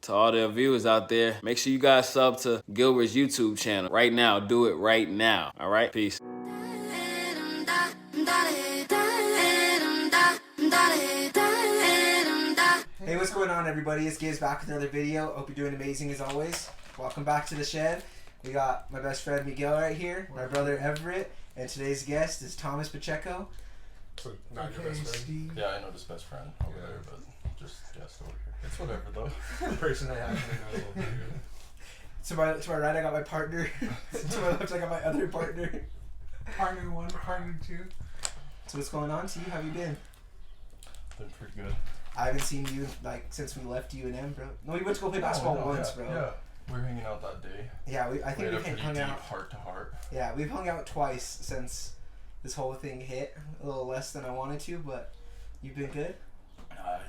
To all the viewers out there, make sure you guys sub to Gilbert's YouTube channel right now. Do it right now. All right, peace. Hey, what's going on, everybody? It's Gibbs back with another video. Hope you're doing amazing as always. Welcome back to the shed. We got my best friend Miguel right here, my brother Everett, and today's guest is Thomas Pacheco. So not your best friend? Steve. Yeah, I know this best friend over there, but just guest over here. It's whatever though. The person I happen to know over here. To my right, I got my partner. To my left, I got my other partner. Partner 1, partner 2. So what's going on, T? How have you been? Been pretty good. I haven't seen you like since we left UNM, bro. No, we went to go play basketball once, yeah, bro. Yeah, we were hanging out that day. Yeah, I think we had we've a pretty hung deep out. heart to heart. Yeah, we've hung out twice since this whole thing hit. A little less than I wanted to, but you've been good.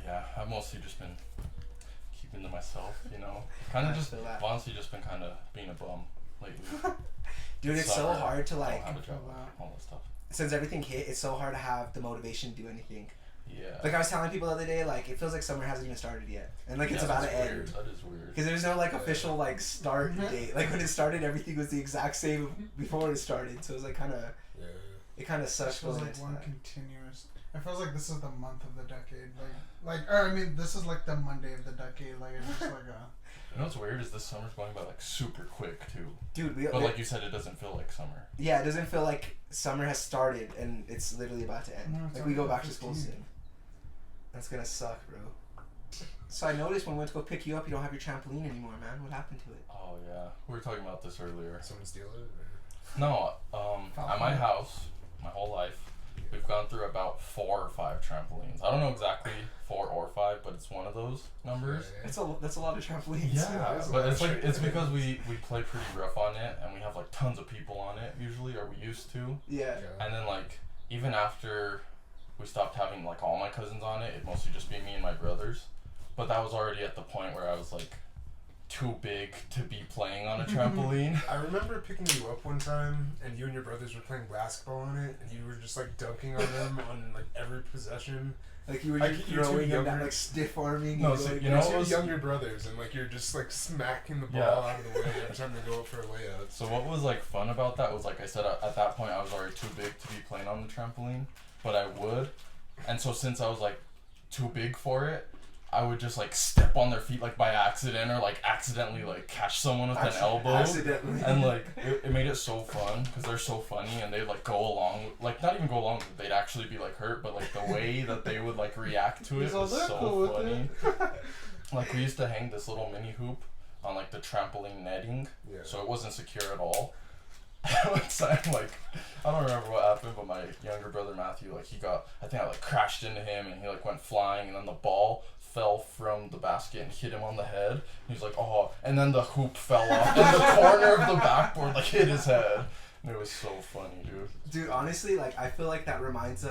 Yeah, I've mostly just been keeping to myself, you know. Kind I of just feel that. honestly just been kind of being a bum lately. Dude, it's so Summer, hard to like. don't have a job, all that stuff. Since everything hit, it's so hard to have the motivation to do anything. Yeah. Like I was telling people the other day, like it feels like summer hasn't even started yet, and like it's Yeah, about that's to weird. end. That is weird. Because there's no like official like start date. Like when it started, everything was the exact same before it started. So it was like kind of, Yeah. it kind of It sucks feels going like into one that. continuous. It feels like this is the month of the decade. This is like the Monday of the decade. Like it's just like a. You know what's weird is this summer's going by like super quick too. Dude, But like you said, it doesn't feel like summer. yeah, it doesn't feel like summer has started and it's literally about to end. No, it's Like we go only back to school 15. soon. That's gonna suck, bro. So I noticed when we went to go pick you up, you don't have your trampoline anymore, man. What happened to it? Oh yeah, we were talking about this earlier. Someone steal it? Or? No, at my house, my whole life, we've gone through about 4 or 5 trampolines. I don't know exactly 4 or 5, but it's one of those numbers. That's a lot of trampolines. Yeah, that's a but lot it's of like it's trampolines. because we play pretty rough on it, and we have like tons of people on it usually, or we used to. Yeah. And then like even after we stopped having like all my cousins on it, it mostly just be me and my brothers. But that was already at the point where I was like too big to be playing on a trampoline. I remember picking you up one time, and you and your brothers were playing basketball on it, and you were just like dunking on them on like every possession. Like you were Like, just you two throwing them younger- that like stiff arming. No, and, so, like, you know, Two what was- younger brothers, and like you're just like smacking the ball Yeah. out of the way every time they go up for a layup. So what was like fun about that was like I said at that point I was already too big to be playing on the trampoline, but I would, and so since I was like too big for it, I would just like step on their feet like by accident or like accidentally like catch someone with an elbow, Accidentally. and like it made it so fun because they're so funny and they'd like go along like not even go along with it, they'd actually be like hurt, but like the way that they would like react to it He's all, was "They're so cool with funny. Like we used to hang this little mini hoop on like the trampoline netting, Yeah. so it wasn't secure at all. One time, like, I don't remember what happened, but my younger brother Matthew, like, I think I like crashed into him and he like went flying, and then the ball fell from the basket and hit him on the head. And he's like, oh, and then the hoop fell off and the corner of the backboard like hit his head. And it was so funny, dude. Dude, honestly, like I feel like that reminds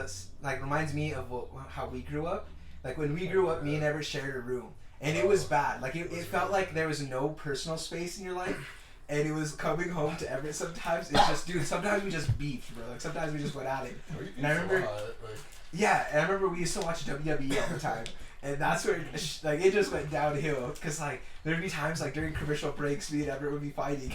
me of how we grew up. Like when we grew up, me and Everett shared a room, and it was bad. Like it felt like there was no personal space in your life, and it was coming home to Everett. Sometimes it's just, dude. Sometimes we just beefed, bro. Like sometimes we just went at it. And I remember, yeah, and I remember we used to watch WWE all the time. And that's where, like, it just went downhill. Because, like, there'd be times, like, during commercial breaks, me and Everett would be fighting.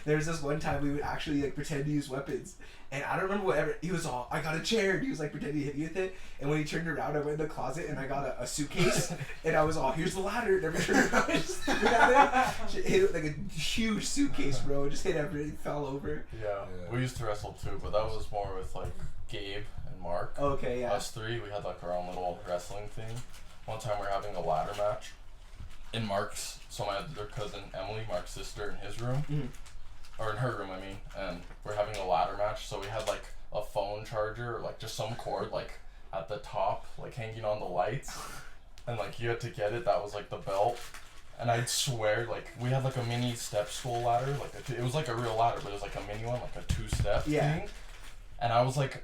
There was this one time we would actually, like, pretend to use weapons. And I don't remember what Everett, he was all, I got a chair. And he was, like, pretending to hit me with it. And when he turned around, I went in the closet and I got a suitcase. And I was all, here's the ladder. And Everett turned around and just threw it at it. Hit it with, like, a huge suitcase, bro. It just hit Everett. It fell over. Yeah, we used to wrestle too, but that was more with like Gabe and Mark. Okay, yeah. Us 3, we had like our own little wrestling thing. One time we were having a ladder match in Mark's, so my other cousin Emily, Mark's sister, in his room, or in her room, I mean, and we're having a ladder match. So we had like a phone charger, or like just some cord like at the top, like hanging on the lights, and like you had to get it. That was like the belt. And I'd swear, like we had like a mini step stool ladder, like it was like a real ladder, but it was like a mini one, like a 2-step thing. And I was like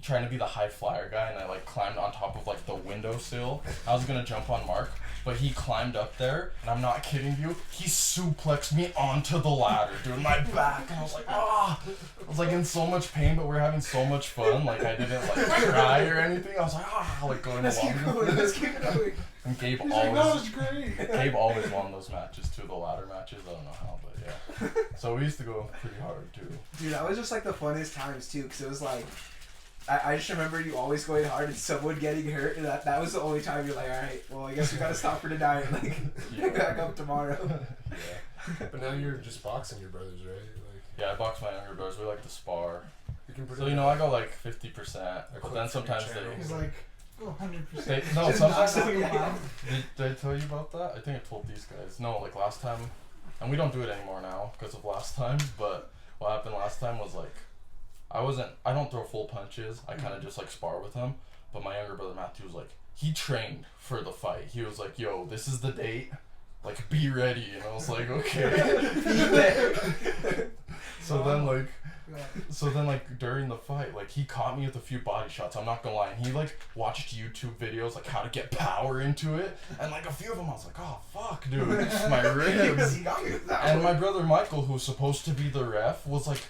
trying to be the high flyer guy, and I like climbed on top of like the windowsill. I was gonna jump on Mark, But he climbed up there, and I'm not kidding you, he suplexed me onto the ladder, dude, my back, and I was like, ah! I was like in so much pain, but we were having so much fun, like I didn't like cry or anything. I was like, ah, like going Let's keep along. going. Let's keep going. And Gabe He's like, no, always, it's great. Gabe always won those matches too, the ladder matches. I don't know how, but yeah. So we used to go pretty hard too. Dude, that was just like the funnest times too, because it was like, I just remember you always going hard and someone getting hurt, and that was the only time you're like, all right, well, I guess we gotta stop for tonight, like, Yeah. back up tomorrow. Yeah. But now you're just boxing your brothers, right? Like Yeah, I box my younger brothers. We like to spar. you can So I go like 50%, but then sometimes He's they. like, oh, 100%. They no, Just sometimes not they, saying that. did I tell you about that? I think I told these guys. No, like last time, and we don't do it anymore now because of last time. But what happened last time was like, I don't throw full punches. I kind of just like spar with him. But my younger brother Matthew was like, he trained for the fight. He was like, yo, this is the date. Like, be ready. And I was like, okay. So then like during the fight, like he caught me with a few body shots. I'm not gonna lie. And he like watched YouTube videos like how to get power into it, and like a few of them I was like, oh fuck, dude, my ribs. He got me with that And one. my brother Michael, who's supposed to be the ref, was like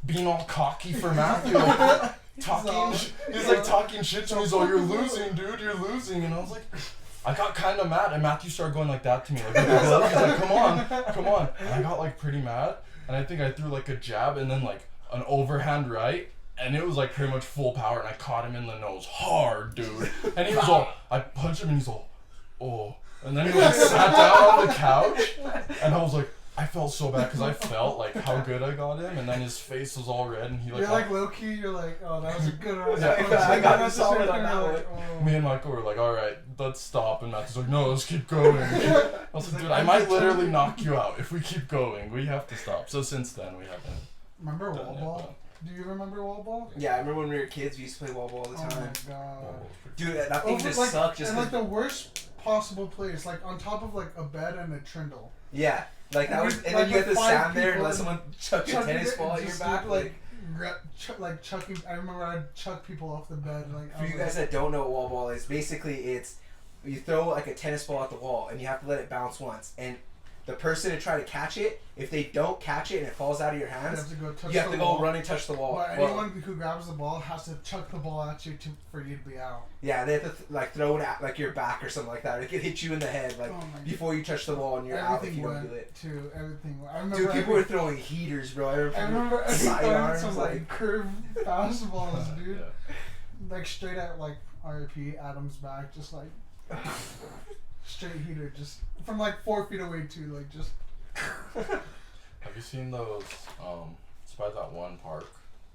being all cocky for Matthew, like, he's like talking shit to me. He's like, you're losing, dude, you're losing. And I was like, I got kind of mad, and Matthew started going like that to me, like, with the glove. He's like, come on. And I got like pretty mad, and I think I threw like a jab and then like an overhand right, and it was like pretty much full power, and I caught him in the nose hard, dude. And he was all, I punched him, and he's all, oh. And then he like sat down on the couch, and I was like, I felt so bad because I felt like how good I got him, and then his face was all red, and he like. You're like low key. You're like, oh, that was a good one. Yeah, I got you That's solid just on that like, one. oh. Me and Michael were like, all right, let's stop. And Matthew's like, no, let's keep going. I was like, dude, I might literally knock you out if we keep going. We have to stop. So since then, we haven't Remember done wall it. ball? Do you remember wall ball? Yeah, I remember when we were kids, we used to play wall ball all the Oh time. my god. Dude, that thing just like, sucked. Just and like 'cause- the worst possible place, like on top of like a bed and a trindle. yeah, like that And was, we- and like then you had with to 5 stand there and people let and someone chuck a Chucking tennis it ball and at your just back. do, like chucking. I remember I'd chuck people off the bed. Like For you guys that don't know what wall ball is, basically it's you throw like a tennis ball at the wall and you have to let it bounce once, and the person to try to catch it, if they don't catch it and it falls out of your you hands, have to go touch you have the to go wall. run and touch the wall. But Well, anyone who grabs the ball has to chuck the ball at you for you to be out. yeah, they have to like throw it at like your back or something like that. Or it could hit you in the head like Oh my before you touch the wall and you're out if Everything you don't do went it. to everything. I remember. Dude, people were throwing heaters, bro. I remember every time sidearms, some like- like curved fastballs, dude. Yeah. Like straight at like RIP Adam's back, just like straight heater, just from like 4 feet away too, like just. Have you seen those? It's by that one park.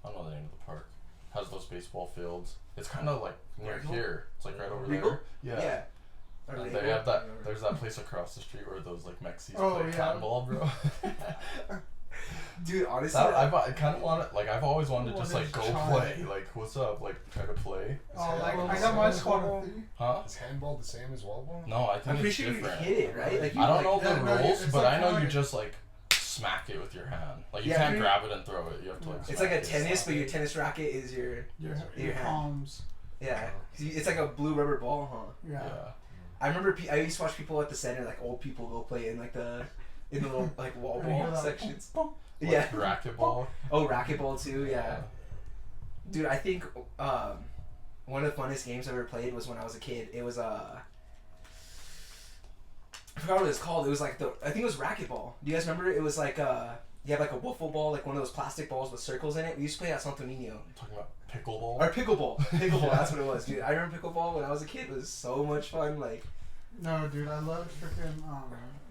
I don't know the name of the park. Has those baseball fields. It's kind of like near Regal? here. It's like right over Regal? there. Yeah. Or And they- they have that. There's that place across the street where those like Mexis Oh, play yeah. handball, bro. Dude, honestly, That, I kind of want to, like, I've always wanted to Well, just like go there's try. play. Like, what's up? Like, try to play. Oh, like handball I the got same my as squad wall of 3. Huh? Is handball the same as wall ball? No, I think I'm pretty it's sure different. you hit it, right? Like you I don't know like, the Yeah, no, rules, it's but like I know you kinda- just like smack it with your hand. Like you Yeah, can't pretty- grab it and throw it. You have to like. It's smack like a it. tennis, but your tennis racket is your Your Your hand. palms. yeah. It's like a blue rubber ball, huh? Yeah. Yeah. I remember I used to watch people at the center, like old people, go play in like the little like wall And you hear ball that sections. Like Yeah. racquetball. Oh, racquetball too. Yeah. Dude, I think one of the funnest games I ever played was when I was a kid. It was I forgot what it was called. It was like I think it was racquetball. Do you guys remember? It was like you have like a wiffle ball, like one of those plastic balls with circles in it. We used to play at Santo Niño. Talking about pickleball. Or pickleball. Pickleball, that's what it was, dude. I remember pickleball when I was a kid. It was so much fun. Like, No, dude, I love freaking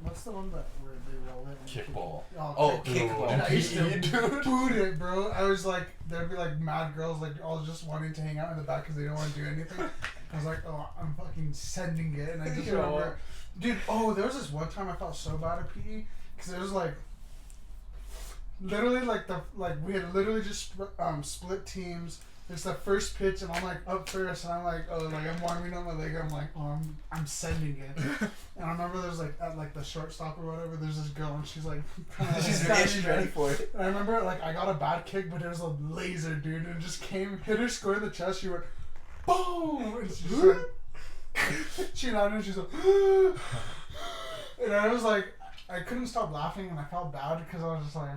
what's the one that where they roll it? And Kickball. oh, kick- kickball. And I used to dude. boot it, bro. I was like, there'd be like mad girls like all just wanting to hang out in the back because they don't want to do anything. I was like, oh, I'm fucking sending it, and I just Yo. remember, dude. Oh, there was this one time I felt so bad at PE because it was like, literally like we had literally just split teams. It's the first pitch, and I'm like up first, and I'm like, oh, like I'm warming up my leg. I'm like, oh, I'm sending it. And I remember there's like at like the shortstop or whatever. There's this girl, and she's like, kinda, like, standing She's there. ready for it. And I remember like I got a bad kick, but it was a laser, dude, and it just came, hit her square in the chest. She went, boom, and she just went, She nodded and she's like, and I was like, I couldn't stop laughing and I felt bad because I was just like,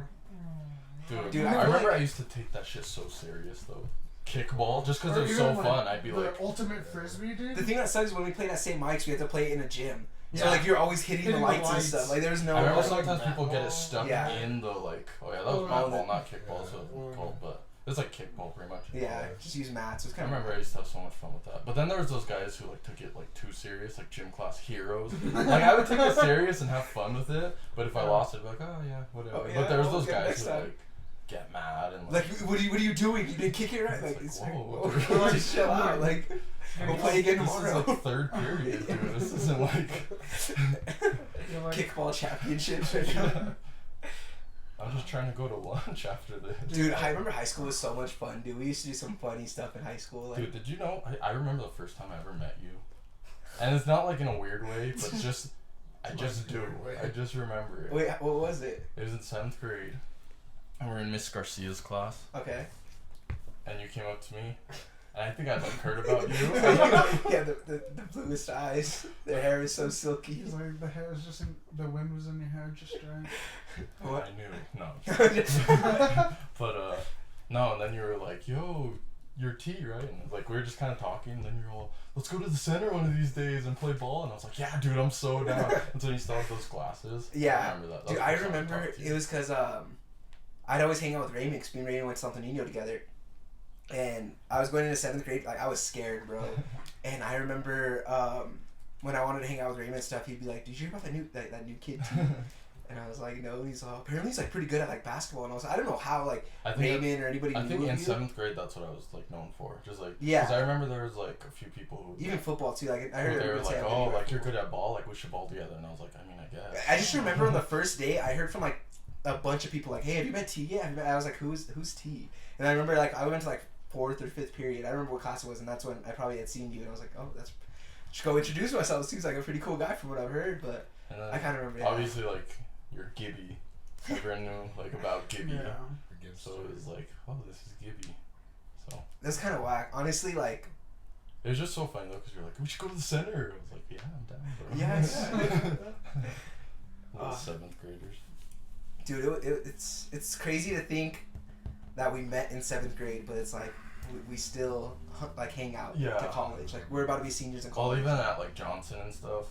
Dude, I I feel remember like- I used to take that shit so serious though. Kickball, just because Or it was even, so like, fun. I'd be the like, ultimate frisbee, dude. The thing that sucks is when we played at St. Mike's, we had to play it in a gym. So Yeah. like you're always hitting the Hitting the lights and lights. stuff. Like there's no. I remember like, sometimes people get it stuck Yeah. in the like. Oh yeah, that was Oh, mat the- ball, not kickball. yeah. So it was called, but it's like kickball pretty much. Yeah, just use mats. It was I kind remember I of. used to have so much fun with that. But then there was those guys who like took it like too serious, like gym class heroes. Like I would take it serious and have fun with it, but if I lost, I'd be like, oh yeah, whatever. Oh, yeah, but there was I'll those get it guys next who time. like get mad and Like, what are you doing? You didn't kick it right. Like, It's it's like, like, whoa. whoa, like, just chill out. Like, we'll play again this tomorrow. is like third period, dude. This isn't like. You're like, Kickball championships right now. I'm just trying to go to lunch after this. Dude, I remember high school was so much fun, dude. We used to do some funny stuff in high school. Like, Dude, did you know? I remember the first time I ever met you, and it's not like in a weird way, but just I just do. I just remember it. wait, what was it? It was in 7th grade, and we're in Miss Garcia's class, Okay. and you came up to me, and I think I'd like heard about you. Yeah, the bluest eyes. Their hair is so silky. he's like, the hair was just in, the wind was in your hair just right. What? I knew. No. But no, and then you were like, "Yo, you're T, right?" And like we were just kind of talking, and then you're all, "Let's go to the center one of these days and play ball." And I was like, "Yeah, dude, I'm so down." And so you still have those glasses. Yeah. I remember that. Dude, was I the first time remember talked to you. it was because I'd always hang out with Raymond because me and Raymond went to Santo Nino together. And I was going into 7th grade, like I was scared, bro. And I remember when I wanted to hang out with Raymond and stuff, he'd be like, "Did you hear about that new kid T?" And I was like, "No." And he's like, "Apparently he's like pretty good at like basketball." And I was like, I don't know how like I think Raymond or anybody I knew think of in you. 7th grade that's what I was like known for. Just like Yeah. Because I remember there was like a few people who Even football too. Like I heard they were everyone say like, I'm "Oh, good at like you're football. good at ball. Like we should ball together." And I was like, I mean, I guess. I just remember on the first day, I heard from like a bunch of people like, "Hey, have you met T?" Yeah, I was like, "Who's T?" And I remember like I went to like 4th or 5th period. I remember what class it was, and that's when I probably had seen you, and I was like, "Oh, that's." Just go introduce myself. Seems like a pretty cool guy from what I've heard, but And then I kind of remember. Yeah. obviously like you're Gibby. Everyone knew like about Gibby. Yeah. Forgive So it was like, oh, this is Gibby. So That's kind of whack, honestly. Like, it was just so funny though, because you're like, we should go to the center. I was like, yeah, I'm down, bro. yes, Little Ah. 7th graders. dude, it's crazy to think that we met in 7th grade, but it's like we still like hang out Yeah. to college. Like we're about to be seniors in Well, college. even at like Johnson and stuff,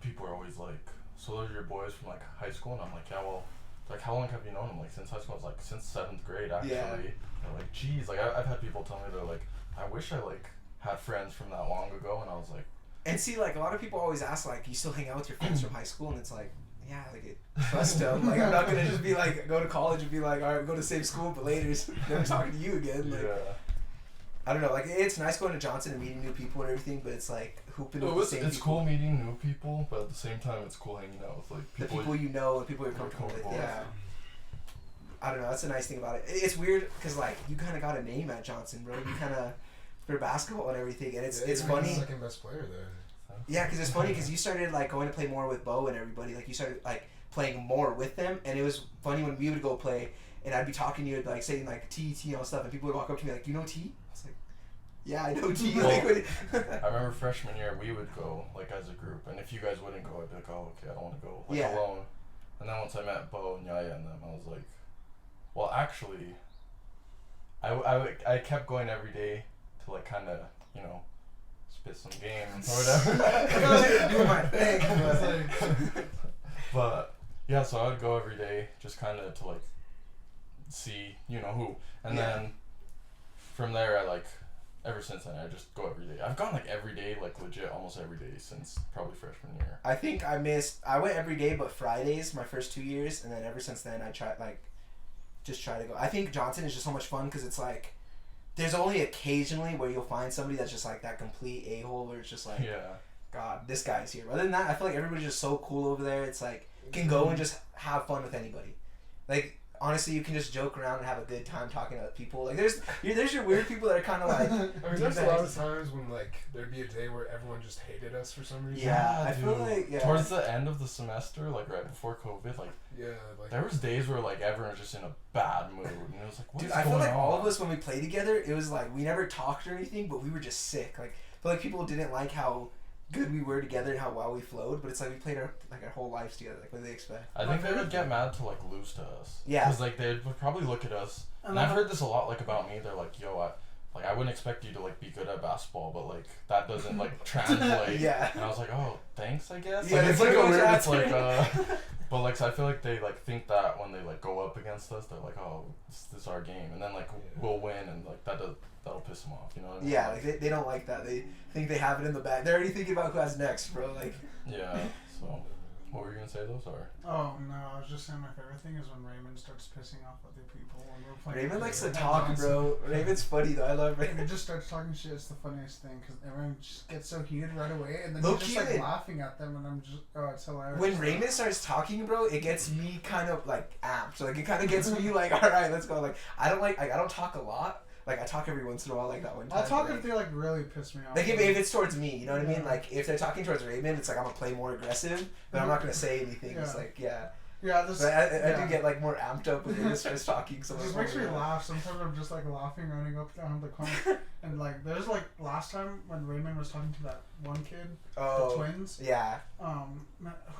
people are always like, so those are your boys from like high school? And I'm like, yeah, well, like how long have you known them? Like since high school? I was like, since 7th grade actually. Yeah. They're like, geez, like I've had people tell me they're like, I wish I like had friends from that long ago, and I was like, And see, like a lot of people always ask, like, you still hang out with your friends from high school, and it's like, yeah, like trust them. Like I'm not gonna just be like go to college and be like, all right, go to the same school, but later never talking to you again. Like yeah. I don't know. Like it's nice going to Johnson and meeting new people and everything, but it's like hooping with the same It's people. cool meeting new people, but at the same time, it's cool hanging out with like The people. people you know and people you're comfortable with. comfortable Yeah. I don't know. That's the nice thing about it. It's weird because like you kind of got a name at Johnson, bro. You kind of for basketball and everything, and it's you're funny. the second best player there. Yeah, because it's funny because you started like going to play more with Bo and everybody. Like you started like playing more with them, and it was funny when we would go play, and I'd be talking to you like saying like T and all stuff, and people would walk up to me like, "You know T?" I was like, "Yeah, I know T." Well, Like, I remember freshman year we would go like as a group, and if you guys wouldn't go, I'd be like, oh okay, I don't want to go like Yeah. alone. And then once I met Bo and Yaya and them, I was like, well actually, I kept going every day to like kind of spit some game or whatever. doing my thing. But yeah, so I would go every day just kind of to like see who, and Yeah. then from there I like. Ever since then, I just go every day. I've gone like every day, like legit, almost every day since probably freshman year. I think I went every day but Fridays my first 2 years, and then ever since then I try to go. I think Johnson is just so much fun because it's like there's only occasionally where you'll find somebody that's just like that complete a-hole where it's just like, Yeah. God, this guy's here. Other than that, I feel like everybody's just so cool over there. It's like you can go and just have fun with anybody. Like honestly, you can just joke around and have a good time talking to people. Like there's your weird people that are kind of like. I mean, there's a D-bags. lot of times when like there'd be a day where everyone just hated us for some reason. Yeah, I feel dude. like, yeah. Towards the end of the semester, like right before COVID, like Yeah, like there was days where like everyone was just in a bad mood, and it was like, what's Dude, I going feel like on? all of us when we played together, it was like we never talked or anything, but we were just sick. Like I feel like people didn't like how good we were together and how well we flowed, but it's like we played our whole lives together. Like, what do they expect? I think they would get mad to like lose to us. Yeah. Because like they would probably look at us, and I've heard this a lot like about me. They're like, "Yo, I wouldn't expect you to like be good at basketball, but like that doesn't like translate." Yeah. And I was like, "Oh, thanks, I guess." Yeah, Like, it's like a pretty much weird. It's like accurate. but like so I feel like they like think that when they like go up against us, they're like, "Oh, this is our game," and then like we'll win, and like that'll piss them off. You know what I mean? Yeah, like they don't like that. They think they have it in the bag. They're already thinking about who has next, bro. Like, Yeah. So, what were you gonna say though? Sorry. Oh no, I was just saying my favorite thing is when Raymond starts pissing off other people when we're playing. Raymond likes to Red talk, Johnson. bro. Raymond's funny though. I love He Raymond. just starts talking shit. It's the funniest thing because everyone just gets so heated right away, and then Low he's just key, like man. laughing at them, and I'm just it's hilarious. When Raymond starts talking, bro, it gets me kind of like amped. Like, it kind of gets me like, all right, let's go. Like, I don't talk a lot. Like, I talk every once in a while, like that one time. I'll talk but, if they like really piss me off. like if it's towards me, you know what I mean? Yeah. Like, if they're talking towards Raymond, it's like I'm gonna play more aggressive, but I'm not gonna say anything. It's Yeah. like, yeah. Yeah, this. But I yeah. do get like more amped up when he starts talking. So It just makes me laugh. Sometimes I'm just like laughing, running up down the corner, and like there's like last time when Raymond was talking to that one kid, Oh, the twins. yeah.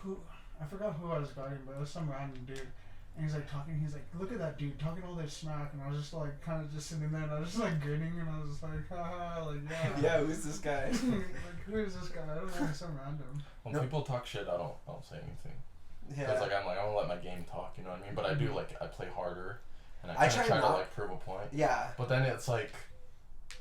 Who I forgot who I was guarding, but it was some random dude. And he's like talking. He's like, "Look at that dude talking all this smack," and I was just like, kind of just sitting there, and I was just like grinning, and I was just like, "Haha, like yeah." Yeah, who's this guy? Like who is this guy? I don't know. He's so random. When No. people talk shit, I don't say anything. Yeah. Because like I'm gonna let my game talk. You know what I mean? But I do like I play harder, and I I kinda try try to not- like prove a point. Yeah. But then it's like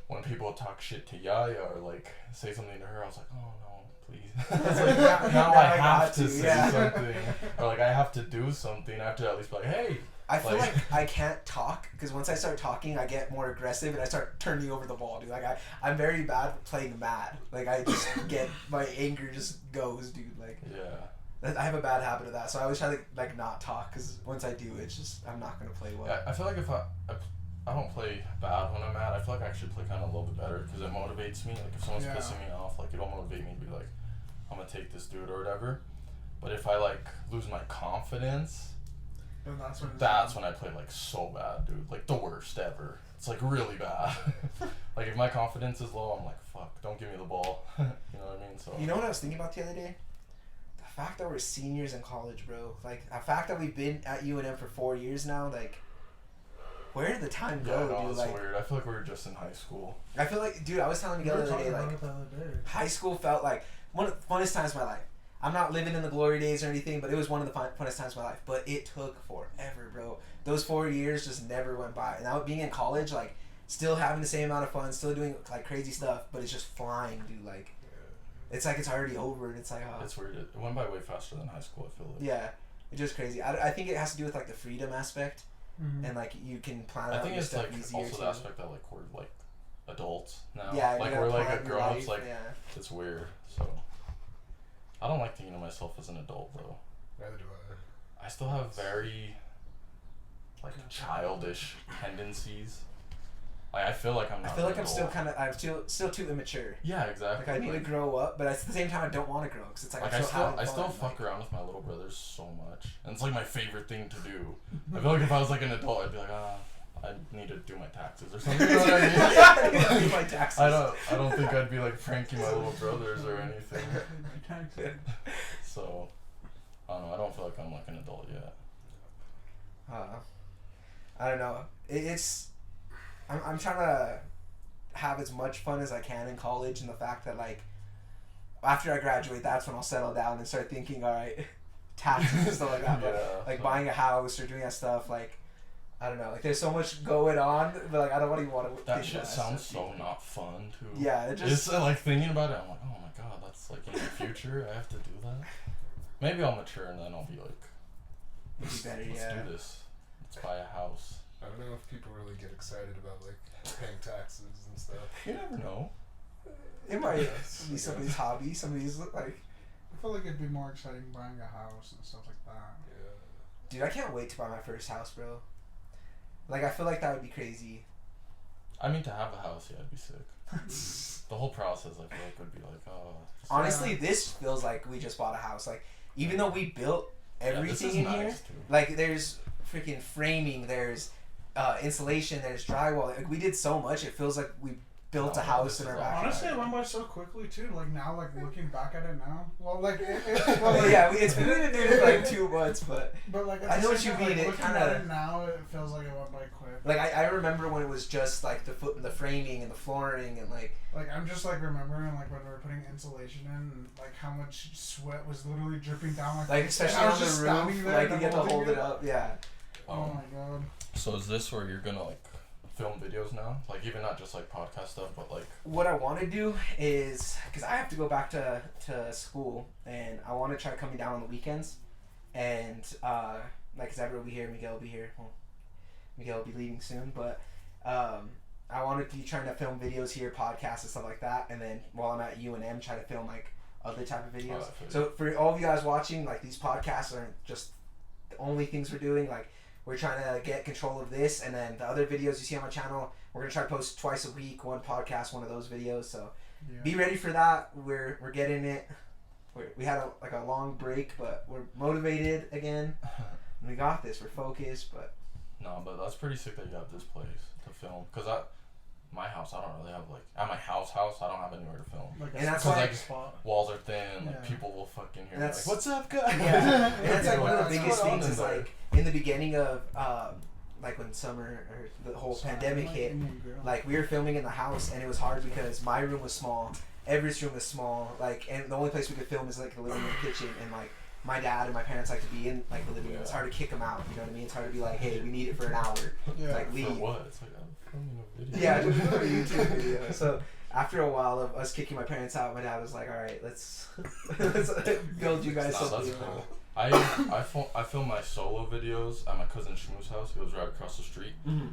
when people talk shit to Yaya or like say something to her, I was like, oh no, please. It's like, now I have to say yeah. something, or like I have to do something. I have to at least be like, hey. I feel Like- like I can't talk because once I start talking, I get more aggressive and I start turning over the ball, dude. Like I'm very bad at playing mad. Like I just get my anger just goes, dude. Like Yeah. I have a bad habit of that, so I always try to like not talk because once I do, it's just I'm not gonna play well. I feel like if I don't play bad when I'm mad. I feel like I actually play kind of a little bit better because it motivates me. Like if someone's Yeah. pissing me off, like it'll motivate me to be like, I'm gonna take this dude or whatever. But if I like lose my confidence, And that's when. that's when I play like so bad, dude. Like the worst ever. It's like really bad. Like if my confidence is low, I'm like, fuck, don't give me the ball. You know what I mean? So. You know what I was thinking about the other day? The fact that we're seniors in college, bro. Like the fact that we've been at UNM for 4 years now. Like, where did the time Yeah, go, no, dude? it's Like, weird. I feel like we were just in high school. I feel like, dude, I was telling We you the were other day, talking about like, it the other day. high school felt like one of the funnest times of my life. I'm not living in the glory days or anything, but it was one of the funnest times of my life. But it took forever, bro. Those 4 years just never went by. And now being in college, like, still having the same amount of fun, still doing like crazy stuff, but it's just flying, dude. Like, it's like it's already over, and it's like, oh, It's weird. It went by way faster than high school. I feel like. yeah, it's just crazy. I think it has to do with like the freedom aspect, Mm-hmm. and like you can plan I out think your it's stuff like easier also too. the aspect that like we're like adults now. Yeah, like you we're gotta like plan a your grown ups. life, Like yeah. it's weird. So I don't like thinking of myself as an adult though. Neither do I. I still have very like childish tendencies. Like I feel like I'm not. I feel like an I'm still adult. kind of, I'm still too immature. Yeah, exactly. Like I need to grow up, but at the same time I don't want to grow because it's like, Like I'm still having I still fun, fuck like, around with my little brothers so much, and it's like my favorite thing to do. I feel like if I was like an adult, I'd be like, I need to do my taxes or something. You know what I mean? Do my taxes. I don't think I'd be like pranking my little brothers or anything. So I don't know. I don't feel like I'm like an adult yet. I don't know. I'm trying to have as much fun as I can in college, and the fact that like after I graduate, that's when I'll settle down and start thinking, all right, taxes and stuff like that. But Yeah, like so- buying a house or doing that stuff, like I don't know. Like there's so much going on, but like I don't even want to. That think shit about sounds stuff. so not fun too. Yeah, it just. It's like thinking about it. I'm like, oh my god, that's like in the future. I have to do that. Maybe I'll mature and then I'll be like, It'd be better, let's yeah. do this. Let's buy a house. I don't know if people really get excited about like paying taxes and stuff. You never know. It might Yes, be I somebody's hobby. Somebody's like, I feel like it'd be more exciting buying a house and stuff like that. Yeah. dude, I can't wait to buy my first house, bro. Like I feel like that would be crazy. I mean, to have a house, yeah, I'd be sick. The whole process, I feel like, would be like, oh. Honestly, this feels like we just bought a house. Like even though we built everything in here, Too. like there's freaking framing, there's insulation, there's drywall. Like we did so much. It feels like we built a Oh, house this in is our all- backyard. Honestly, it went by so quickly too. Like now, like looking back at it now. Well, like Well, yeah, it's been doing it for like 2 months, but But at I the know what same you time, mean, it looking kinda- at it now, it feels like it went by quick. like I remember when it was just like the framing and the flooring and like Like I'm just like remembering like when we were putting insulation in, and like how much sweat was literally dripping down. like and especially I was on the just roof, standing there like you and get to holding hold it up. Yeah. Oh my god. So is this where you're gonna like film videos now? Like even not just like podcast stuff, but like What I want to do is because I have to go back to school, and I want to try coming down on the weekends, and like Zebra will be here, Miguel will be here. Well, Miguel will be leaving soon, but I want to be trying to film videos here, podcasts and stuff like that, and then while I'm at UNM, try to film like other type of videos. I feel So for all of you guys watching, like these podcasts aren't just the only things we're doing. Like we're trying to get control of this, and then the other videos you see on my channel, we're gonna try to post twice a week, one podcast, one of those videos. So Yeah. be ready for that. We're getting it. We had a long break, but we're motivated again. We got this. We're focused, but no, but that's pretty sick that you have this place to film. Cause my house, I don't really have like at my house. I don't have anywhere to film. Like And that's Cause why- like spot. walls are thin. Like Yeah. people will fucking hear. And Like, that's- what's up, guys? yeah, and that's like one of the What's biggest going on things is in there? like in the beginning of like when summer or the whole pandemic hit. Like we were filming in the house, and it was hard because my room was small, Everett's room was small, like, and the only place we could film is like the living room, kitchen, and like my dad and my parents like to be in like the living room. It's hard to kick them out, you know what I mean? It's hard to be like, hey, we need it for an hour. Yeah. Like For leave. what? It's like I'm filming a video. Yeah, just a YouTube video. So after a while of us kicking my parents out, my dad was like, all right, let's build you guys Nah, something. that's cool. I film my solo videos at my cousin Shmoo's house. He lives right across the street, Mhm.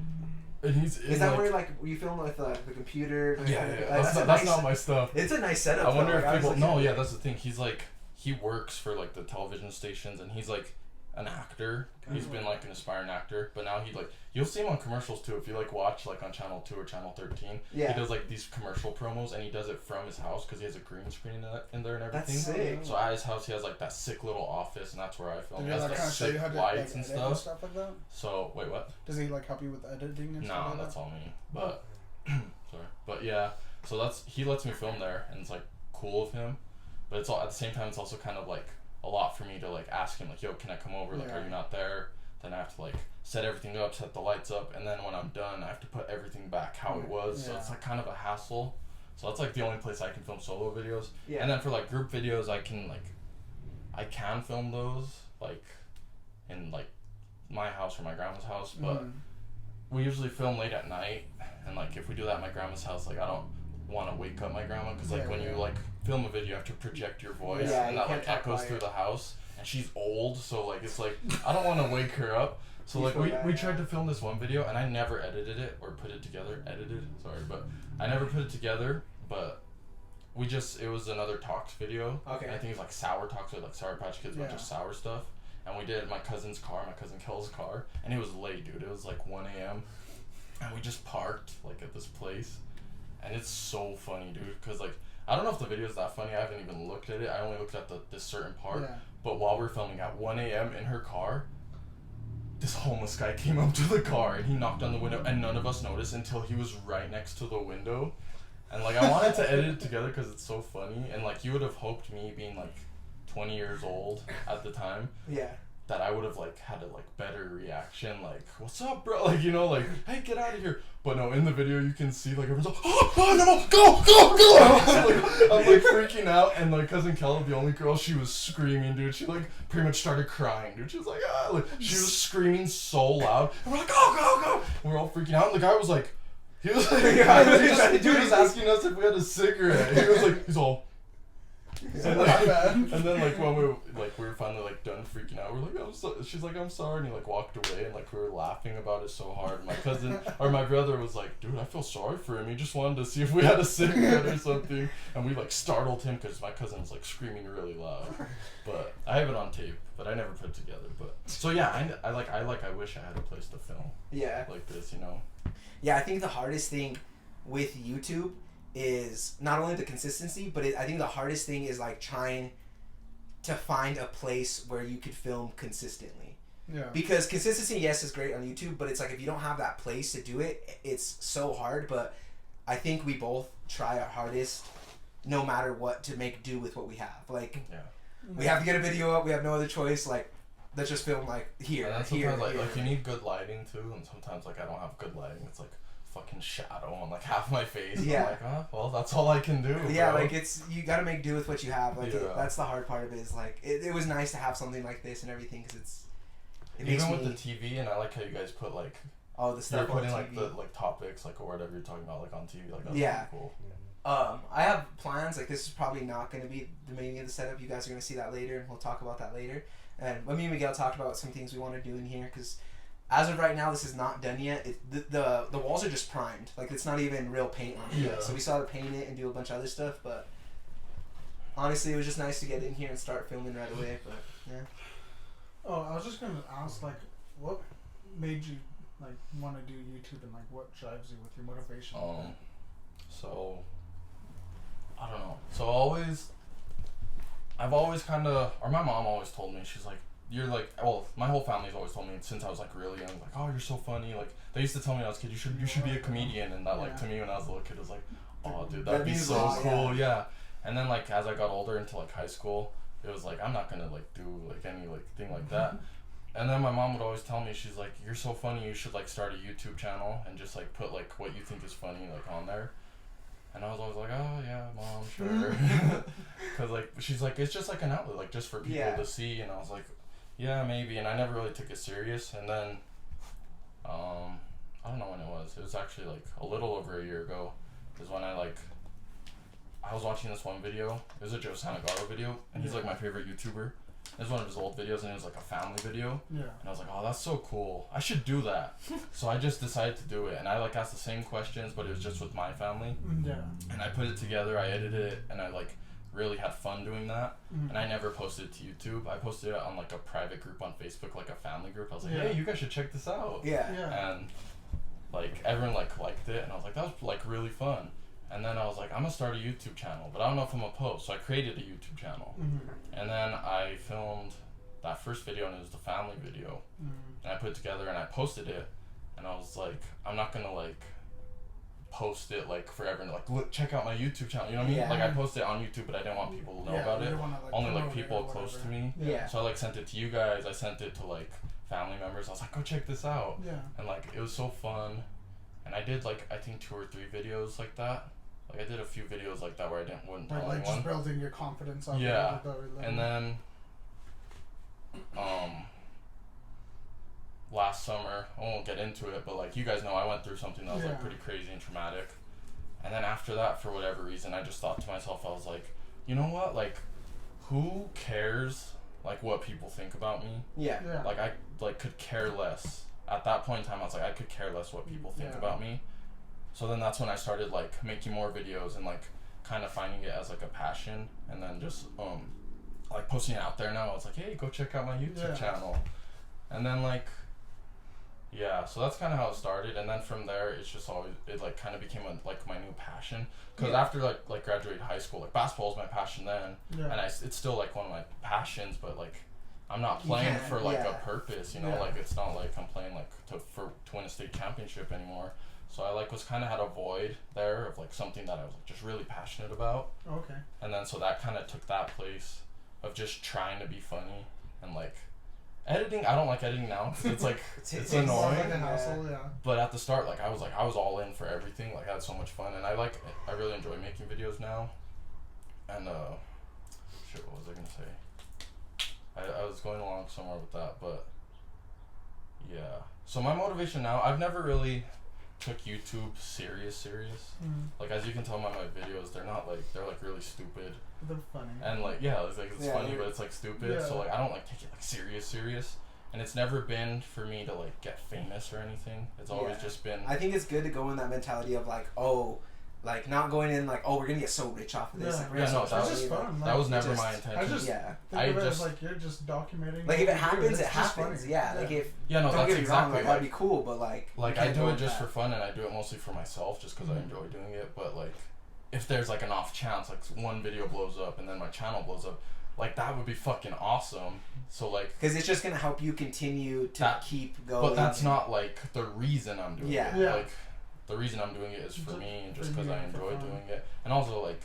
and he's Is that where like you film with the computer? Yeah, Like, that's, a that's nice- not my stuff. It's a nice setup. I wonder though. if Like, I was people. looking No, at yeah, it. that's the thing. He works for like the television stations, and he's like an actor. He's been like an aspiring actor, but now you'll see him on commercials too. If you like watch like on channel 2 or channel 13, Yeah. he does like these commercial promos, and he does it from his house because he has a green screen in there and everything. That's sick. So at his house, he has like that sick little office, and that's where I film. Did He he has like the kind of show you sick how to lights like, and edit stuff. like that? So wait, what? Does he like help you with editing and stuff No, like that's that? all me. But sorry, but yeah. So he lets me film there, and it's like cool of him. But it's all at the same time. It's also kind of like a lot for me to like ask him like, yo, can I come over? Like, Yeah. are you not there? Then I have to like set everything up, set the lights up, and then when I'm done, I have to put everything back how it was. So Yeah. it's like kind of a hassle. So that's like the only place I can film solo videos. Yeah. And then for like group videos, I can film those like in like my house or my grandma's house, but Mhm. we usually film late at night, and like if we do that at my grandma's house, like I don't want to wake up my grandma because like Yeah, when yeah. you like film a video, you have to project your voice, Yeah, and you that can't like talk echoes quiet. through the house, and she's old, so like it's like I don't want to wake her up. So You like feel we bad, tried yeah. to film this one video, and I never edited it or put it together. But I never put it together. But it was another talks video. Okay. And I think it was like sour talks with like Sour Patch Kids, a bunch Yeah. of sour stuff. And we did it in my cousin Kel's car, and it was late, dude. It was like 1 a.m. and we just parked like at this place, and it's so funny, dude. Cause like I don't know if the video is that funny. I haven't even looked at it. I only looked at this certain part. Yeah. But while we're filming at 1 a.m. in her car, this homeless guy came up to the car and he knocked on the window, and none of us noticed until he was right next to the window. And like I wanted to edit it together because it's so funny, and like you would have hoped me being like 20 years old at the time Yeah. that I would have like had a like better reaction, like what's up, bro, like, you know, like hey, get out of here. But no, in the video you can see like everyone's like, oh no, go. I'm like freaking out, and like cousin Kella, the only girl, she was screaming, dude. She like pretty much started crying, dude. She was like, ah, like she was screaming so loud, and we're like, go. And we're all freaking out, and the guy was like, he was asking us if we had a cigarette. He was like, he's all. And, Not like, bad. and then like when we were finally like done freaking out, we're like, she's like, I'm sorry, and he like walked away, and like we were laughing about it so hard. My cousin or my brother was like, dude, I feel sorry for him. He just wanted to see if we had a cigarette or something, and we like startled him because my cousin was like screaming really loud. But I have it on tape, but I never put it together. But so yeah, I wish I had a place to film Yeah. like this, you know. Yeah, I think the hardest thing with YouTube is not only the consistency, but I think the hardest thing is like trying to find a place where you could film consistently. Yeah. Because consistency, yes, is great on YouTube, but it's like if you don't have that place to do it, it's so hard. But I think we both try our hardest, no matter what, to make do with what we have. Like, Yeah. we have to get a video up. We have no other choice. Like, let's just film like here, And then here, sometimes here. like you need good lighting too, and sometimes like I don't have good lighting. It's like fucking shadow on like half my face. And Yeah. I'm like, oh, well, that's all I can do. Yeah, bro. like you gotta make do with what you have. Like Yeah. that's the hard part of it. Is like it was nice to have something like this and everything because it makes even me with the TV, and I like how you guys put like the you're stuff on putting TV. like the like topics like or whatever you're talking about like on TV. Like that's Yeah. really cool. I have plans. Like, this is probably not going to be the beginning of the setup. You guys are going to see that later, and we'll talk about that later. And me and Miguel talked about some things we want to do in here, because as of right now, this is not done yet. The walls are just primed. Like, it's not even real paint on it yet. Yeah. So we still have to paint it and do a bunch of other stuff, but honestly, it was just nice to get in here and start filming right away. But, yeah. Oh, I was just gonna ask, like, what made you like want to do YouTube, and like what drives you with your motivation? So I don't know. So I've always kind of, or my mom always told me, she's like, you're like, well, my whole family's always told me since I was like really young, like, oh, you're so funny. Like, they used to tell me when I was a kid, you should be a comedian, and that like to me when I was a little kid was like, oh, dude, that'd That be means so a lot, cool, yeah. And then like as I got older into like high school, it was like I'm not gonna like do like any like thing like that. And then my mom would always tell me, she's like, you're so funny, you should like start a YouTube channel and just like put like what you think is funny like on there. And I was always like, oh yeah, mom, sure. Cause like she's like, it's just like an outlet, like just for people Yeah. to see. And I was like, yeah, maybe. And I never really took it serious. And then, I don't know when it was. It was actually like a little over a year ago. Is when I was watching this one video. It was a Joe Santagaro video, and he's like my favorite YouTuber. It was one of his old videos, and it was like a family video. Yeah. And I was like, oh, that's so cool. I should do that. So I just decided to do it. And I like asked the same questions, but it was just with my family. Yeah. And I put it together, I edited it, and I like really had fun doing that. Mm. And I never posted it to YouTube. I posted it on like a private group on Facebook, like a family group. I was like, Yeah. hey, you guys should check this out. Yeah. Yeah. And like everyone like liked it, and I was like, that was like really fun. And then I was like, I'm gonna start a YouTube channel, but I don't know if I'm gonna post. So I created a YouTube channel. Mm-hmm. And then I filmed that first video, and it was the family video. Mm-hmm. And I put it together and I posted it, and I was like, I'm not gonna like post it like forever and like look, check out my YouTube channel, you know what I mean? Yeah. Like I posted it on YouTube, but I didn't want people to know about you it. don't wanna, Only like promote it people or close to whatever. me. Yeah. So I like sent it to you guys. I sent it to like family members. I was like, go check this out. Yeah. And like it was so fun. And I did like I think 2 or 3 videos like that. Like I did a few videos like that where I wouldn't But tell like anyone. just building your confidence up. Yeah. With the And then last summer, I won't get into it, but like you guys know, I went through something that was Yeah. like pretty crazy and traumatic. And then after that, for whatever reason, I just thought to myself, I was like, you know what? Like, who cares like what people think about me? Yeah. Yeah. Like I like could care less. At that point in time, I was like, I could care less what people think Yeah. about me. So then that's when I started like making more videos and like kind of finding it as like a passion, and then just like posting it out there now. I was like, hey, go check out my YouTube Yeah. channel. And then like yeah, so that's kind of how it started. And then from there, it's just always it like kind of became like my new passion, because Yeah. after like graduated high school, like basketball was my passion then, Yeah. and it's still like one of my passions, but like I'm not You playing can't, for like yeah. a purpose, you know. Yeah. Like it's not like I'm playing like to win a state championship anymore. So I like was kind of had a void there of like something that I was like, just really passionate about. Okay. And then so that kind of took that place of just trying to be funny. And like editing, I don't like editing now 'cause it's like it's takes More annoying. like a hassle, yeah. But at the start, like I was all in for everything. Like I had so much fun, and I really enjoy making videos now. And shit, what was I gonna say? I was going along somewhere with that, but yeah. So my motivation now, I've never really took YouTube serious. Mm. Like as you can tell by my videos, they're like really stupid. They're funny. And like it's Yeah, funny, they're- but it's like stupid. So Yeah. like I don't like take it like serious. And it's never been for me to like get famous or anything. It's always Yeah. just been I think it's good to go in that mentality of like, oh, like not going in like, oh, we're gonna get so rich off of this. Yeah. Like, we're Yeah, gonna no, so that much was money, just like- fun. that was It never just- my I intention. just Yeah. think I of it as just- like you're just documenting. Like if what it you do, happens, it's it just happens. funny. Yeah. Like if Yeah, no, don't that's get me exactly wrong, like like that'd be cool, but like like you I can't do go it with just that. for fun, and I do it mostly for myself, just because I Mhm. enjoy doing it. But like, if there's like an off chance, like one video blows up and then my channel blows up, like that would be fucking awesome. So like, Because it's just gonna help you continue to That- keep going. but that's not like the reason I'm doing Yeah. it. Yeah. Like, the reason I'm doing it is for me and just For because you, I for enjoy fun. doing it. And also like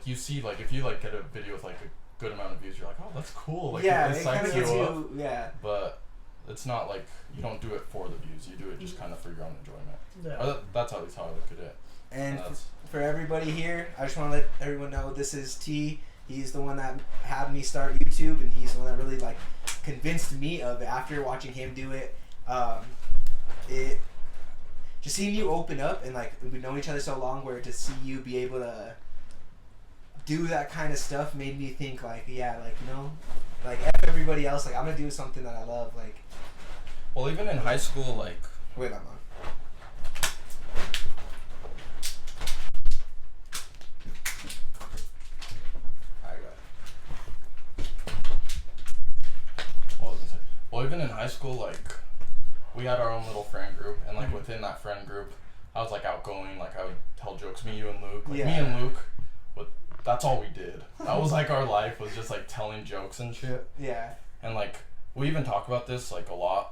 you see, like if you like get a video with like a good amount of views, you're like, oh, that's cool. Like yeah, it it kind psychs of gets you up. you. Yeah. But it's not like you don't do it for the views. You do it just kind of for your own enjoyment. Yeah. Or that's at least how I look at it. And That's for everybody here, I just want to let everyone know this is T. He's the one that had me start YouTube, and he's the one that really like convinced me of it after watching him do it. It just seeing you open up and like we've known each other so long, where to see you be able to do that kind of stuff made me think like, yeah, like you know, like F everybody else, like I'm gonna do something that I love. Like, well, even in high school, like wait, I'm on. well, even in high school, like we had our own little friend group, and like within that friend group, I was like outgoing. Like I would tell jokes. Me, you, and Luke. Like me and Luke, that's all we did. That was like our life, was just like telling jokes and shit. Yeah. And like we even talk about this like a lot.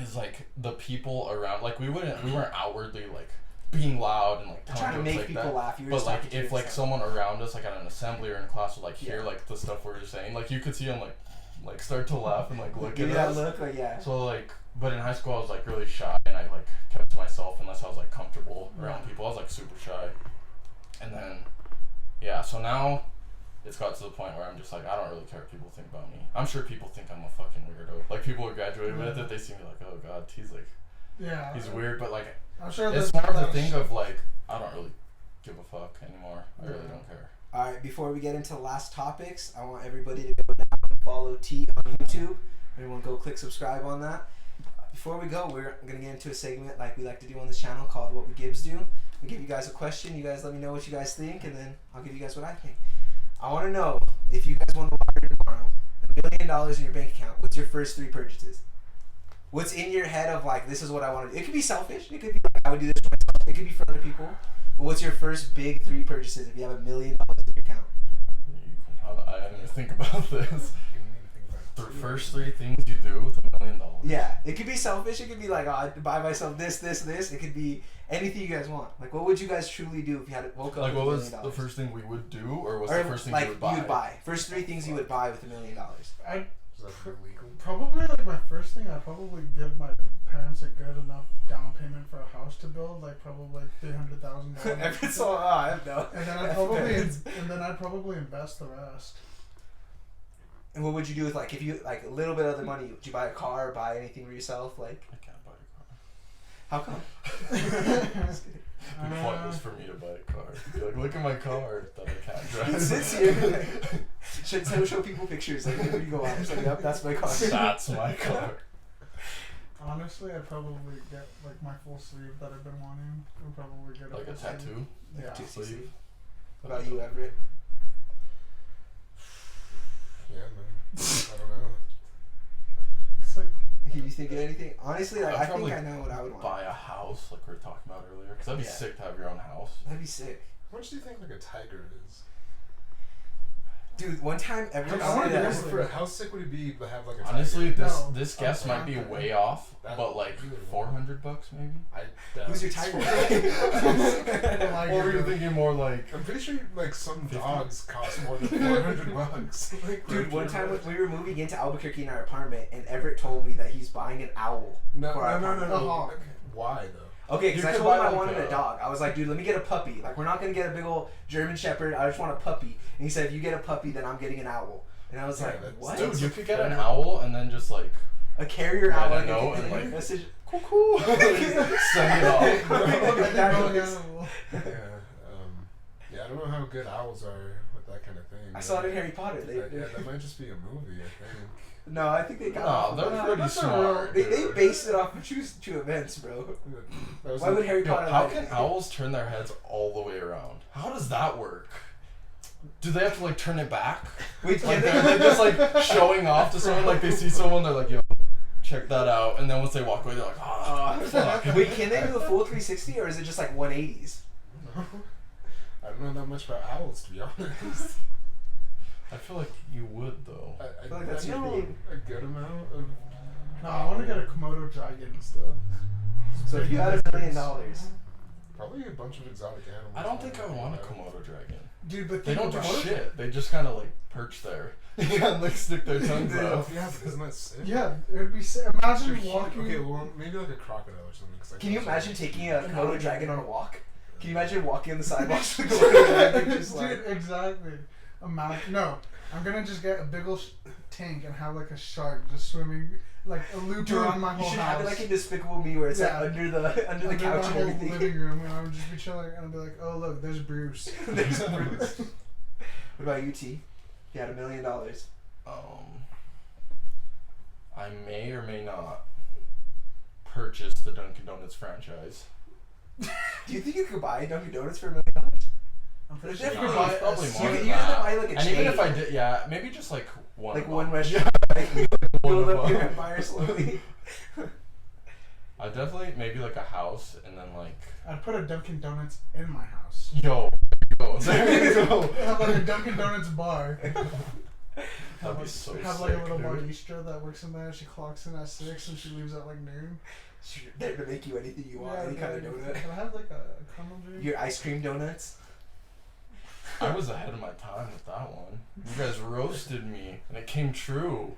Is like the people around. Like we weren't outwardly like being loud and like telling Trying to jokes make like people that. laugh. You were But just like talking to if like yourself. someone around us like at an assembly or in class would like hear Yeah. like the stuff we were saying, like you could see them like start to laugh and like look Give at you that us. look, like yeah. So like, but in high school I was like really shy and I like kept to myself unless I was like comfortable around people. I was like super shy. And then yeah, so now it's got to the point where I'm just like, I don't really care what people think about me. I'm sure people think I'm a fucking weirdo. Like people who graduated with it, they see me like, oh god, he's like, Yeah. he's weird. But like, I'm sure it's there's more the thing of like, I don't really give a fuck anymore. I really don't care. Alright, before we get into the last topics, I want everybody to go now and follow T on YouTube. Everyone go click subscribe on that. Before we go, we're going to get into a segment like we like to do on this channel called What We Gibbs Do. I'll give you guys a question, you guys let me know what you guys think, and then I'll give you guys what I think. I want to know, if you guys won the lottery tomorrow, $1 million in your bank account, what's your first 3 purchases? What's in your head of like, this is what I want to do? It could be selfish, it could be like, I would do this for myself, it could be for other people. But what's your first big 3 purchases if you have $1 million in your account? I didn't even think about this. Didn't even think about The it. first 3 things you do with $1 million. Yeah, it could be selfish. It could be like, oh, I'd buy myself this. It could be anything you guys want. Like, what would you guys truly do if you had woke up Like, with what $1 was million? the first thing we would do, or was Or the first thing like you would buy? First 3 things you would buy with $1 million. I Is that illegal? probably like my first thing. I'd probably give my parents a good enough down payment for a house to build, like probably like $300,000. Everyone's so, I have no. And then I'd probably invest the rest. And what would you do with like if you like a little bit of the money? Would you buy a car? Buy anything for yourself? Like, I can't buy a car. how come? It'd be pointless for me to buy a car. Be like, look at my car that I can't drive. It sits here. Should show people pictures. Like, whenever you go out, it's like, yep, that's my car. That's my car. Honestly, I'd probably get like my full sleeve that I've been wanting. I'd probably get Like a full sleeve. tattoo? Yeah. Two Sleeve? sleeve. What about you, Everett? Yeah, man. I don't know. It's like Can you think of anything? Honestly, like, I'd I think probably I know what I would want. Buy a house, like we were talking about earlier. Because that'd be Yeah. sick to have your own house. That'd be sick. How much do you think like a tiger is? Dude, one time everyone I wanna said do that. this. For how sick would it be to have like a Honestly, tiger? this No, this I'm guess might be confident. way off, That- but like you would $400 maybe. Who's your tiger? Like, Or were you thinking more like? I'm pretty sure like some dogs cost more than $400. Like, Dude, one time Richard. we were moving into Albuquerque in our apartment, and Everett told me that he's buying an owl. No, for our no, no, apartment. no, A no. hawk. Why though? Okay, because You I could told him buy I like wanted a a- dog. I was like, dude, let me get a puppy. Like, we're not gonna get a big old German Shepherd. I just want a puppy. And he said, if you get a puppy, then I'm getting an owl. And I was Yeah, like, that's- what? Dude, you could get an owl and then just like A carrier Write owl. a Like, note a and, like, message. cuckoo. Send it off. That Oh, noise. Yeah, yeah. I don't know how good owls are with that kind of thing. I saw it in Harry Potter. Yeah, that might just be a movie. I think. No, I think they got No, off they're of pretty that's a smart. They based it off of true events, bro. That was Why would Harry Yo, Potter? how like- can owls turn their heads all the way around? How does that work? Do they have to like turn it back? Wait, Like can they're just like showing off to someone, like they see someone, they're like, yo, check that out, and then once they walk away, they're like, ah, fuck. Wait, can they do a full 360 or is it just like 180s? I don't know that much about owls, to be honest. I feel like you would though. I feel like that's your know thing. a good amount of. No, I want to get a Komodo dragon and stuff. So if you had $1 million, Probably a bunch of exotic animals. I don't think I would want a Komodo dragon. Dude, but They think don't do about it. shit. They just kind of like perch there. Yeah, and like stick their tongues out. Yeah, but isn't that sick? Yeah, it would be sick. Imagine They're huge. walking. Okay, well, maybe like a crocodile or something. 'Cause I can you can't imagine see. taking a Komodo dragon on a walk? Can you imagine walking on the sidewalks with a Komodo dragon just Dude, like... exactly. No, I'm gonna just get a big ol' tank and have like a shark just swimming, like a loop Dude, around my you whole should house. have it like in Despicable Me where it's Yeah. like under the Under couch my and whole everything. living room, and I would just be chilling, and I'd be like, oh look, there's Bruce. There's Bruce. What about you, T? If you had $1 million. I may or may not purchase the Dunkin' Donuts franchise. Do you think you could buy Dunkin' Donuts for $1 million? I'm pretty There's sure. definitely Probably- probably you more could than you could that. buy like a And chain. even if I did, yeah, maybe just like one. like a one month. restaurant, like, build One up your month. empire slowly. I definitely maybe like a house and then like I'd put a Dunkin' Donuts in my house. yo, there you go. Have like a Dunkin' Donuts bar. That'd be so Have like a sick, little dude. barista that works in there. She clocks in at 6 and she leaves at like noon. She's there to make you anything you want, any kind of donut. Can I have like a caramel drink? Your ice cream donuts. I was ahead of my time with that one. You guys roasted me, and it came true.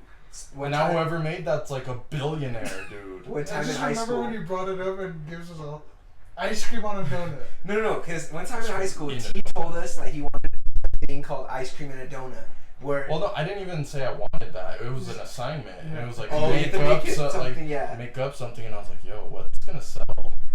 One And now time- whoever made that's like a billionaire, dude. One I time in just high remember school. when you brought it up and gives us all ice cream on a donut. No, because one time in high school, In a T told us that he wanted a thing called ice cream in a donut. Where Well, no, I didn't even say I wanted that. It was an assignment, and it was like Oh, you make have to up make it something, like yeah. make up something, and I was like, yo, what's gonna sell?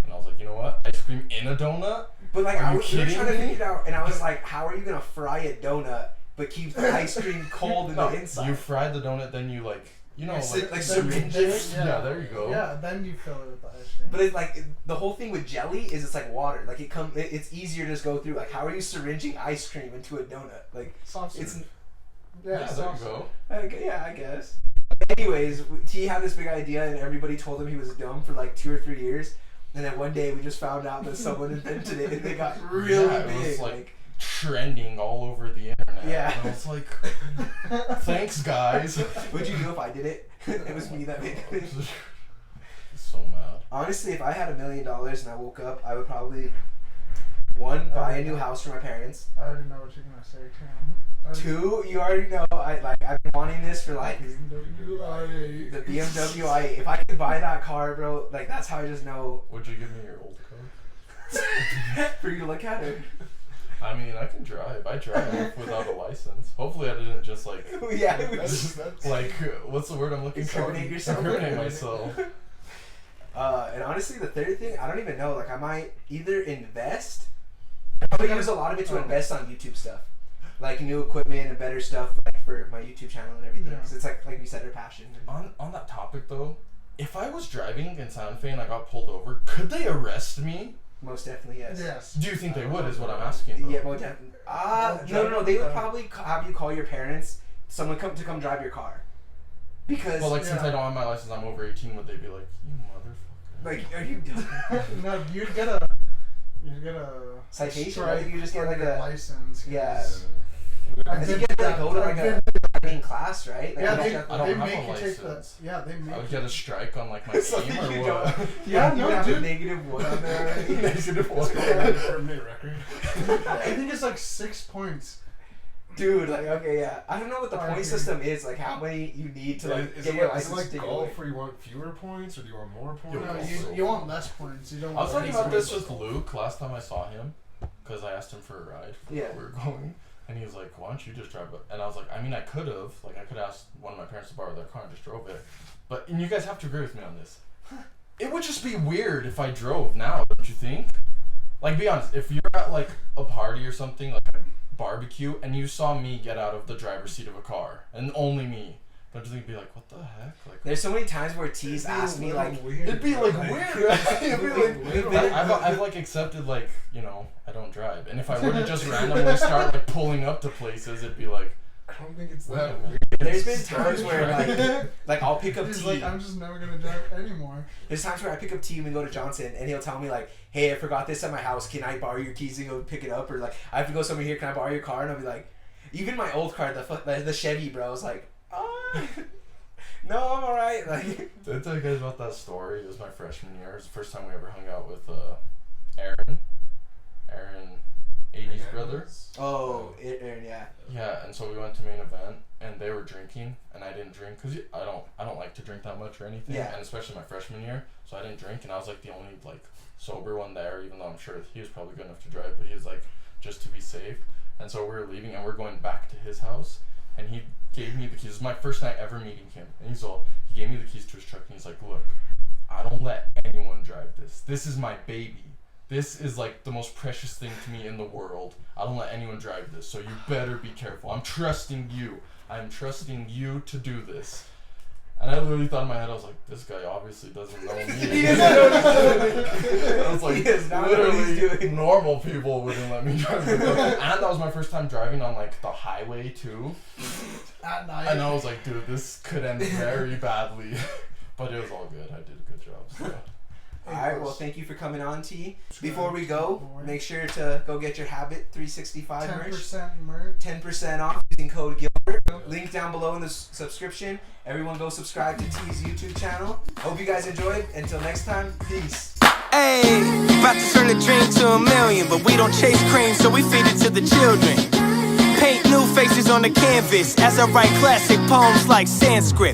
And I was like, you know what? Ice cream in a donut? But like Are I you was we were kidding trying to me? figure it out, and I was like, how are you gonna fry a donut but keep the ice cream cold in No, the inside? you fried the donut, then you like Like syringes. Yeah. Yeah, there you go. Yeah, then you fill it with the ice cream. But it's like the whole thing with jelly is it's like water. Like it's easier to just go through. Like how are you syringing ice cream into a donut? Like Soft it's serve. Yeah, there sauce. you go. yeah, I guess. Anyways, T had this big idea, and everybody told him he was dumb for like 2 or 3 years. And then one day we just found out that someone invented it, and they got really Yeah, it big. was like trending all over the internet. Yeah. And I was like, thanks, guys. What'd you do if I did it? It was me that made it. So mad. Honestly, if I had $1 million and I woke up, I would probably buy a new house for my parents. I already know what you're gonna say, Cam. 2, you already know I've been wanting this for like the I BMW i8. If I could buy that car, bro, like that's how I just know Would you give me your old car? for you to look at it. I mean, I can drive. I drive without a license. Hopefully, I didn't just like, Yeah, it was, like, what's the word I'm looking for? Incriminate yourself. Incriminate myself. and honestly, the third thing, I don't even know. Like, I might either invest. I probably use a lot of it to invest on YouTube stuff, like new equipment and better stuff, like for my YouTube channel and everything. Yeah. 'Cause it's like you said, their passion. On that topic though, if I was driving in Santa Fe and I got pulled over, could they arrest me? Most definitely, yes. Yes. Do you think they would? Is what I'm asking. Though. Yeah, most definitely. No. They would probably have you call your parents. Someone to come drive your car. Because Well, like since Yeah. I don't have my license, I'm over 18. Would they be like, you motherfucker? like, are you done? No, you'd get a Citation, strike right? You just get on like your a- license. 'cause Yeah. I've I think been you have to through like, go to that. like I've a been- driving class, right? Like, Yeah, you they, have to- I don't they have make a you take the. license. Yeah, they make I would you. get a strike on like my Something name or you what? don't- Yeah, you no, have a dude. -1 on there already. Negative one. Permanent record. I think it's like 6 points. Dude, like, okay, yeah. I don't know what the I point agree. system is, like how many you need to like Is get it your like, license is it to like go away. golf where you want fewer points or do you want more points? No, you want less points. You don't. I was want talking less about this points. with Luke last time I saw him, because I asked him for a ride. Yeah. We were going, and he was like, "Why don't you just drive it?" And I was like, "I mean, I could have. Like, I could ask one of my parents to borrow their car and just drove it. But and you guys have to agree with me on this. It would just be weird if I drove now, don't you think? Like, be honest. If you're at like a party or something, like a barbecue, and you saw me get out of the driver's seat of a car, and only me, don't you think you'd be like, what the heck? Like, There's so many times where T's asked me like, it'd be like weird. It'd be like We've been- I've like accepted like, you know, I don't drive, and if I were to just randomly start like pulling up to places, it'd be like, I don't think it's Wait a that minute. weird. there's been times where like I'll pick up He's T. like, I'm just never gonna drive anymore. There's times where I pick up T and we go to Johnson and he'll tell me like, hey, I forgot this at my house. Can I borrow your keys and go pick it up? Or like, I have to go somewhere here. Can I borrow your car? And I'll be like, even my old car, the Chevy, bro, I was like, No, I'm alright. Like, Did I tell you guys about that story? It was my freshman year. It was the first time we ever hung out with Aaron. Aaron, 80's brother. oh, Aaron, yeah. Yeah, and so we went to main event, and they were drinking, and I didn't drink because I don't like to drink that much or anything. Yeah. And especially my freshman year, so I didn't drink, and I was like the only like sober one there, even though I'm sure he was probably good enough to drive, but he was like just to be safe. And so we were leaving, and we're going back to his house, and he gave me the keys. It was my first night ever meeting him, and he gave me the keys to his truck, and he's like, look, I don't let anyone drive this. This is my baby. This is like the most precious thing to me in the world. I don't let anyone drive this, so you better be careful. I'm trusting you. I'm trusting you to do this. And I literally thought in my head, I was like, this guy obviously doesn't know me. I was like, He does not know what he's literally doing. normal people wouldn't let me drive the car. And that was my first time driving on like the highway too. At night. And I was like, dude, this could end very badly. But it was all good. I did a good job. So. Alright, well, thank you for coming on, T. Before we go, make sure to go get your Habit 365 merch. 10% merch. 10% off using code Gilbert. Link down below in the subscription. Everyone go subscribe to T's YouTube channel. Hope you guys enjoyed. Until next time, peace. Hey, about to turn a dream to a million, but we don't chase cream, so we feed it to the children. Paint new faces on the canvas as I write classic poems like Sanskrit.